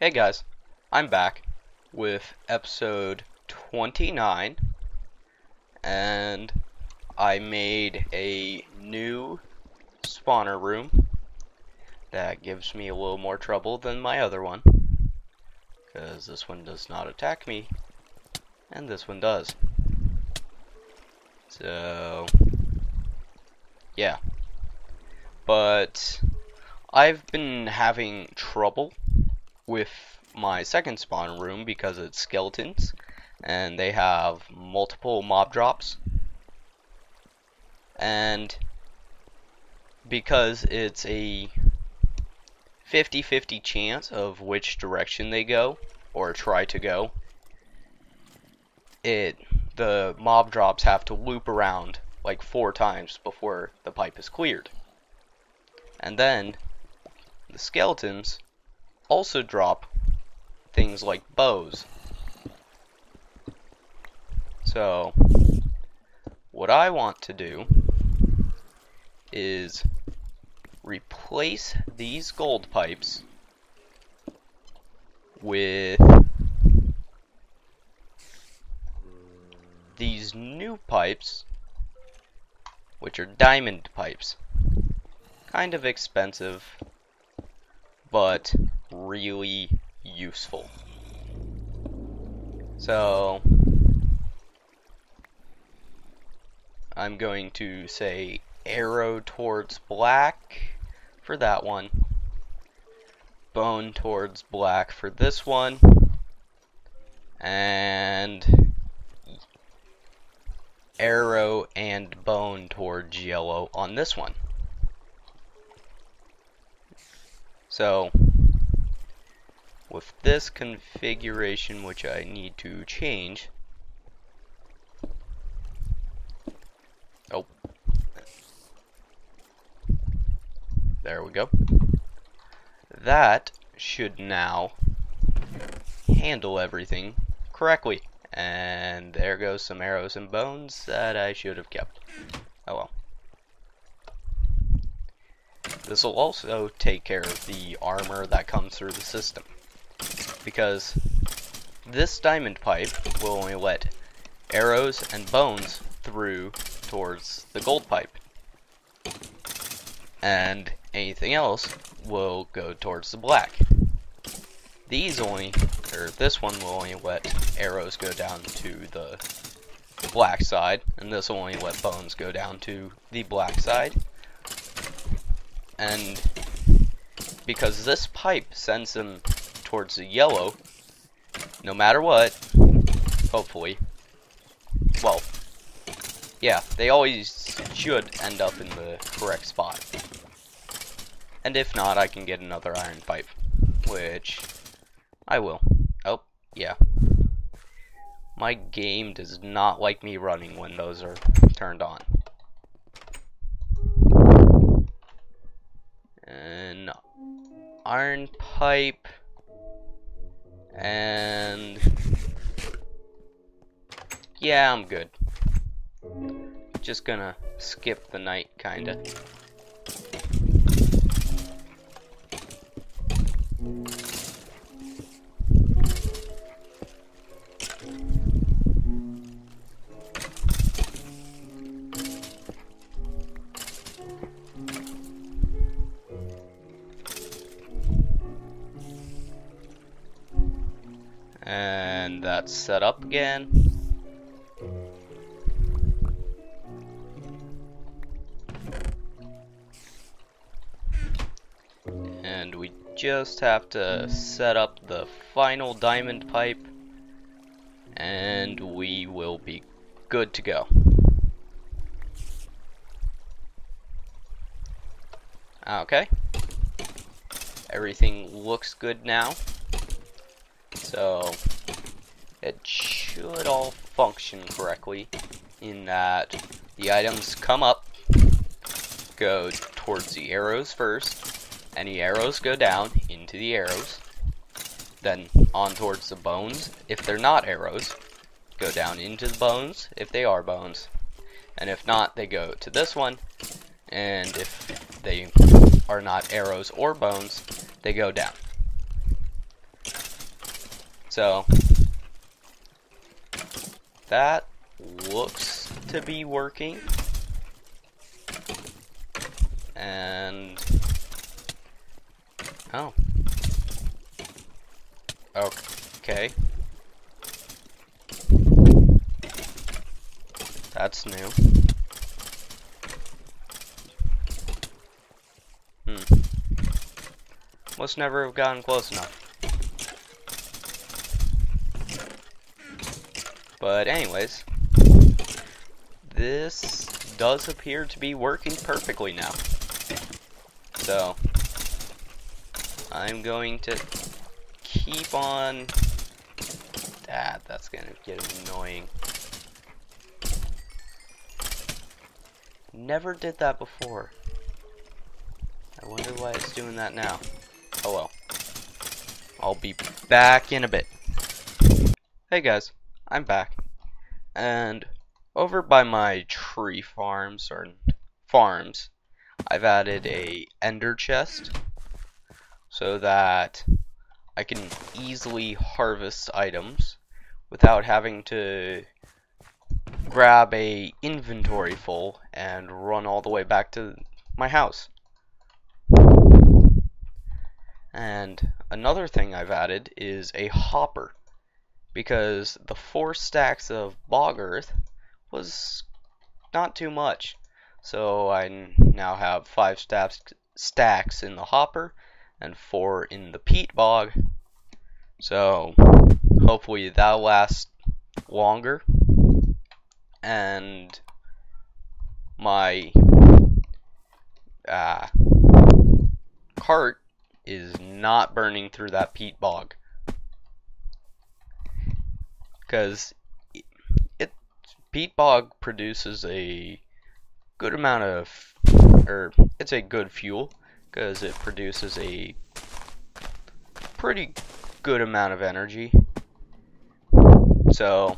Hey guys, I'm back with episode 29, and I made a new spawner room that gives me a little more trouble than my other one, because this one does not attack me, and this one does. So, yeah. But I've been having trouble with my second spawn room because it's skeletons and they have multiple mob drops, and because it's a 50-50 chance of which direction they go or try to go, the mob drops have to loop around like 4 times before the pipe is cleared. And then the skeletons also drop things like bows. So what I want to do is replace these gold pipes with these new pipes, which are diamond pipes. Kind of expensive, but really useful. So I'm going to say arrow towards black for that one, bone towards black for this one, and arrow and bone towards yellow on this one. So with this configuration, which I need to change, there we go. That should now handle everything correctly. And there goes some arrows and bones that I should have kept. Oh well. This will also take care of the armor that comes through the system, because this diamond pipe will only let arrows and bones through towards the gold pipe, and anything else will go towards the black. This one will only let arrows go down to the black side, and this will only let bones go down to the black side. And because this pipe sends them towards the yellow, no matter what, hopefully, well, yeah, they always should end up in the correct spot. And if not, I can get another iron pipe, which I will. Oh, yeah. My game does not like me running when those are turned on. An iron pipe, and yeah, I'm good. Just gonna skip the night, kinda. And that's set up again. And we just have to set up the final diamond pipe, and we will be good to go. Okay. Everything looks good now. So it should all function correctly in that the items come up, go towards the arrows first, any arrows go down into the arrows, then on towards the bones if they're not arrows, go down into the bones if they are bones, and if not, they go to this one, and if they are not arrows or bones, they go down. So that looks to be working. And oh, okay, that's new. Must never have gotten close enough. But anyways, this does appear to be working perfectly now. So I'm going to keep on. That's gonna get annoying. Never did that before. I wonder why it's doing that now. Oh well. I'll be back in a bit. Hey guys, I'm back. And over by my tree farms, I've added a ender chest so that I can easily harvest items without having to grab a inventory full and run all the way back to my house. And another thing I've added is a hopper, because the 4 stacks of bog earth was not too much. So I now have 5 stacks in the hopper and 4 in the peat bog. So hopefully that'll last longer. And my cart is not burning through that peat bog, because peat bog produces a good amount of, it's a good fuel, because it produces a pretty good amount of energy. So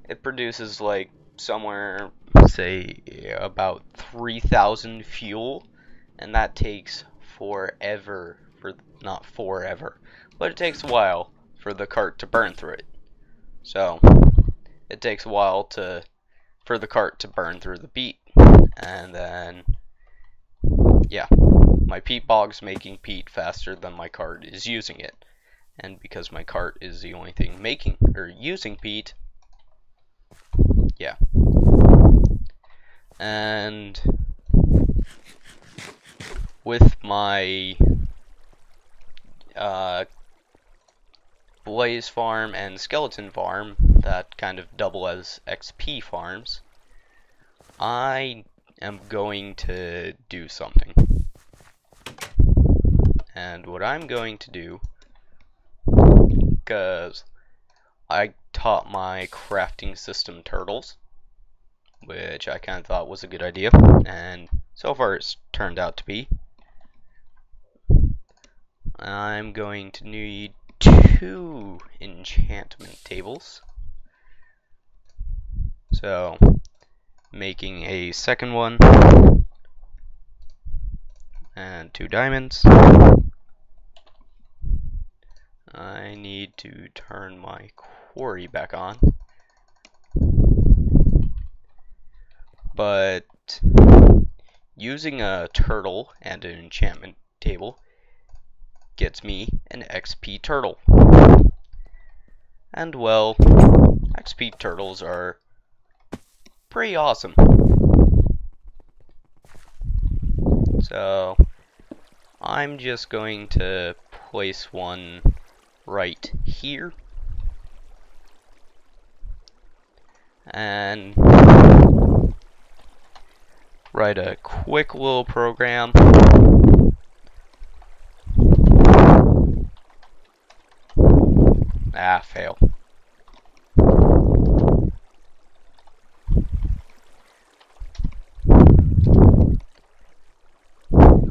it produces like somewhere, say, about 3,000 fuel, and that takes forever, not forever, but it takes a while for the cart to burn through it. So it takes a while for the cart to burn through the peat, and then yeah, my peat bog's making peat faster than my cart is using it, and because my cart is the only thing using peat, yeah. And with my Blaze farm and skeleton farm that kind of double as XP farms, I am going to do something. And what I'm going to do, because I taught my crafting system turtles, which I kind of thought was a good idea, and so far it's turned out to be. I'm going to need 2 enchantment tables. So, making a second one, and 2 diamonds. I need to turn my quarry back on. But using a turtle and an enchantment table gets me an XP turtle. And well, XP turtles are pretty awesome. So I'm just going to place one right here, and write a quick little program. Fail.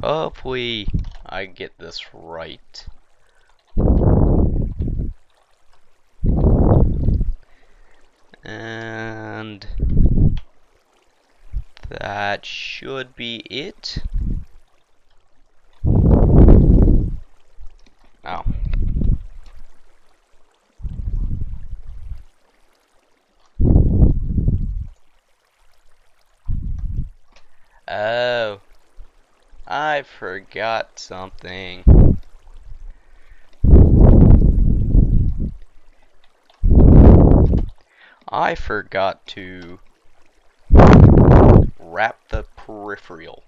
Hopefully I get this right. And that should be it. Oh. forgot something. I forgot to wrap the peripheral.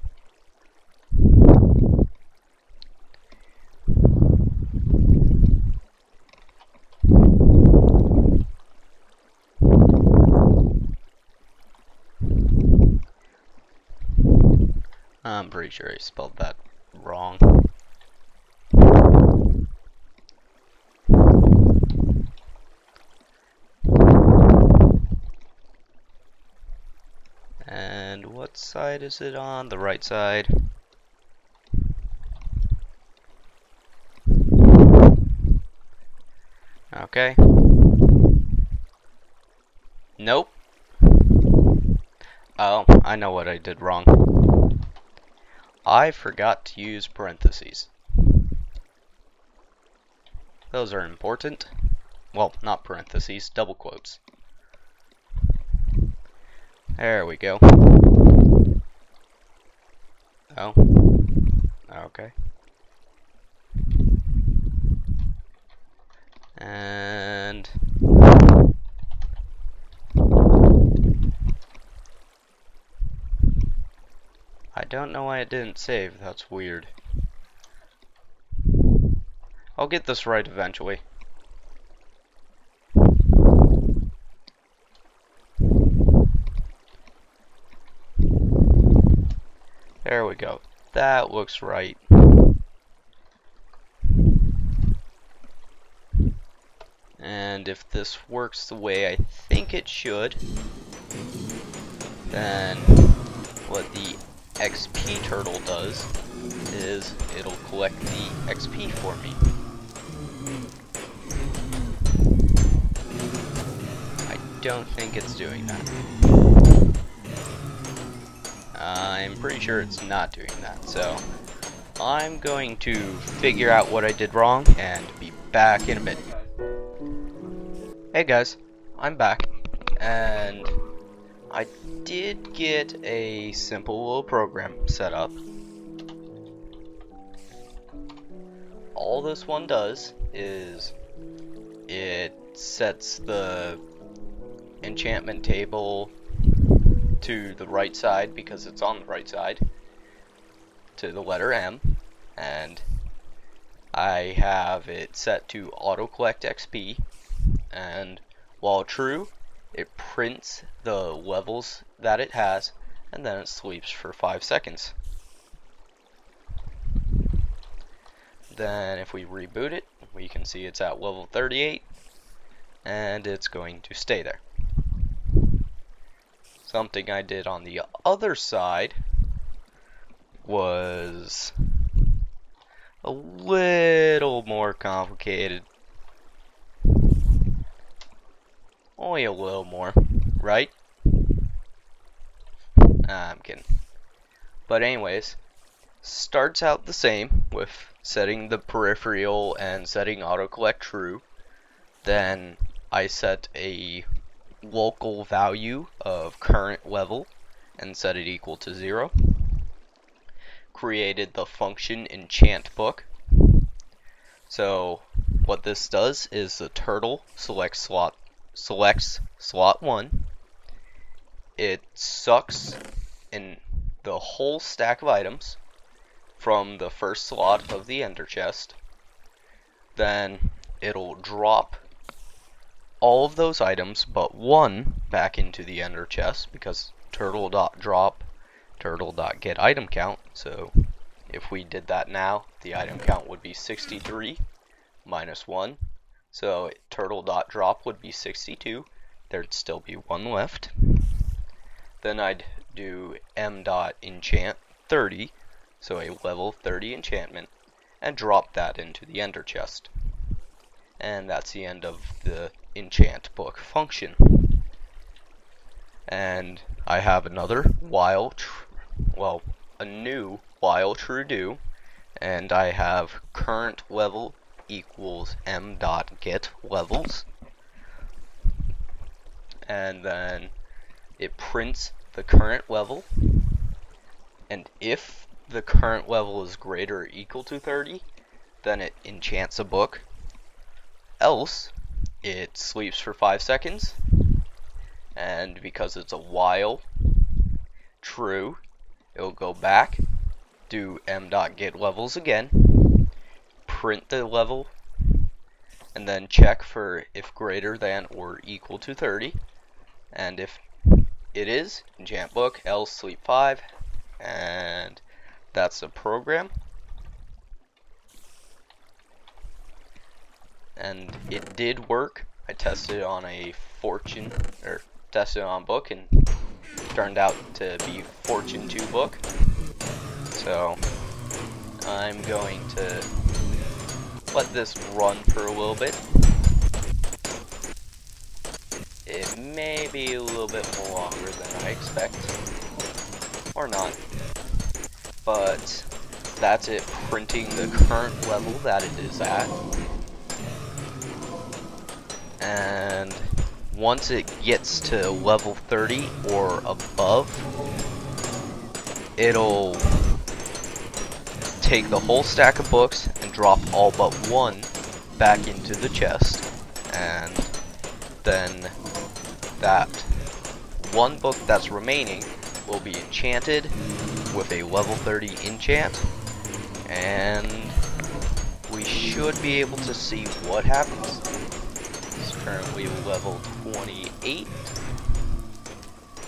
I'm pretty sure I spelled that wrong. And what side is it on? The right side. Okay. Nope. Oh, I know what I did wrong. I forgot to use parentheses. Those are important. Well, not parentheses, double quotes. There we go. Oh. Okay. And I don't know why it didn't save. That's weird. I'll get this right eventually. There we go. That looks right. And if this works the way I think it should, then what the XP turtle does is it'll collect the XP for me. I don't think it's doing that. I'm pretty sure it's not doing that, so I'm going to figure out what I did wrong and be back in a bit. Hey guys, I'm back, and I did get a simple little program set up. All this one does is it sets the enchantment table to the right side because it's on the right side to the letter M, and I have it set to auto collect XP, and while true, it prints the levels that it has, and then it sleeps for 5 seconds. Then if we reboot it, we can see it's at level 38, and it's going to stay there. Something I did on the other side was a little more complicated. Only a little more, right? I'm kidding. But anyways, starts out the same with setting the peripheral and setting auto collect true. Then I set a local value of current level and set it equal to 0. Created the function enchant book. So what this does is the turtle selects slot 1. It sucks in the whole stack of items from the first slot of the ender chest. Then it'll drop all of those items but one back into the ender chest, because turtle.drop turtle.get item count. So if we did that now, the item count would be 63 minus 1. So turtle.drop would be 62. There'd still be 1 left. Then I'd do m.enchant 30, so a level 30 enchantment, and drop that into the ender chest. And that's the end of the enchant book function. And I have another a new while true do, and I have current level equals m.get levels, and then it prints the current level, and if the current level is greater or equal to 30, then it enchants a book. Else, it sleeps for 5 seconds, and because it's a while true, it'll go back, do m.get levels again, print the level, and then check for if greater than or equal to 30, and if it is, enchant book, else sleep 5, and that's the program. And it did work. I tested it on a fortune, or tested it on book, and turned out to be Fortune 2 book. So I'm going to let this run for a little bit. It may be a little bit longer than I expect, or not, but that's it printing the current level that it is at. And once it gets to level 30 or above, it'll take the whole stack of books and drop all but one back into the chest, and then that one book that's remaining will be enchanted with a level 30 enchant, and we should be able to see what happens. It's currently level 28,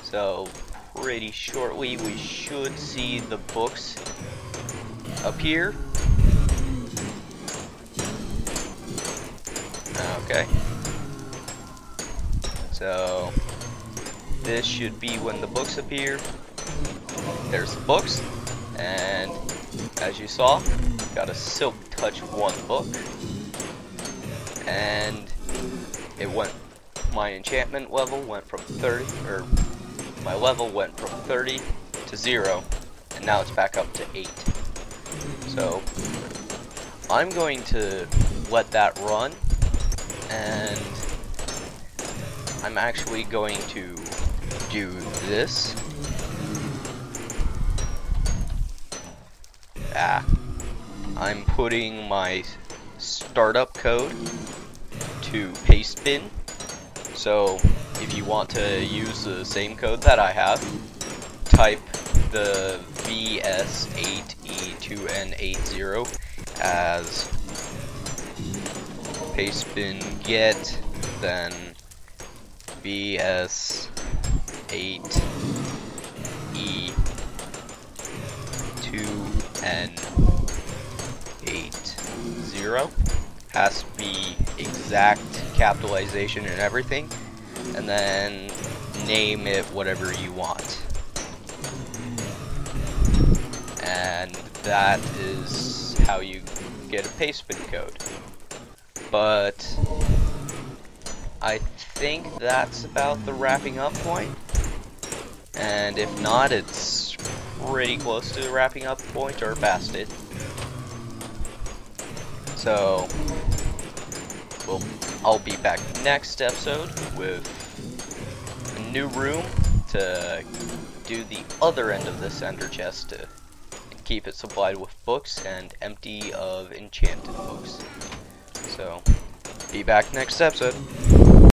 so pretty shortly we should see the books appear. Okay, so this should be when the books appear. There's the books, and as you saw, got a Silk Touch 1 book, and it went, my enchantment level went from 30, or my level went from 30 to 0, and now it's back up to 8. So I'm going to let that run, and I'm actually going to do this. I'm putting my startup code to Pastebin. So if you want to use the same code that I have, type the VS8E2N80 as Pastebin get, then VS8E2N80 has to be exact capitalization and everything, and then name it whatever you want. And that is how you get a Pastebin code. But I think that's about the wrapping up point. And if not, it's pretty close to the wrapping up point or past it. So I'll be back next episode with a new room to do the other end of this ender chest to keep it supplied with books and empty of enchanted books. So be back next episode.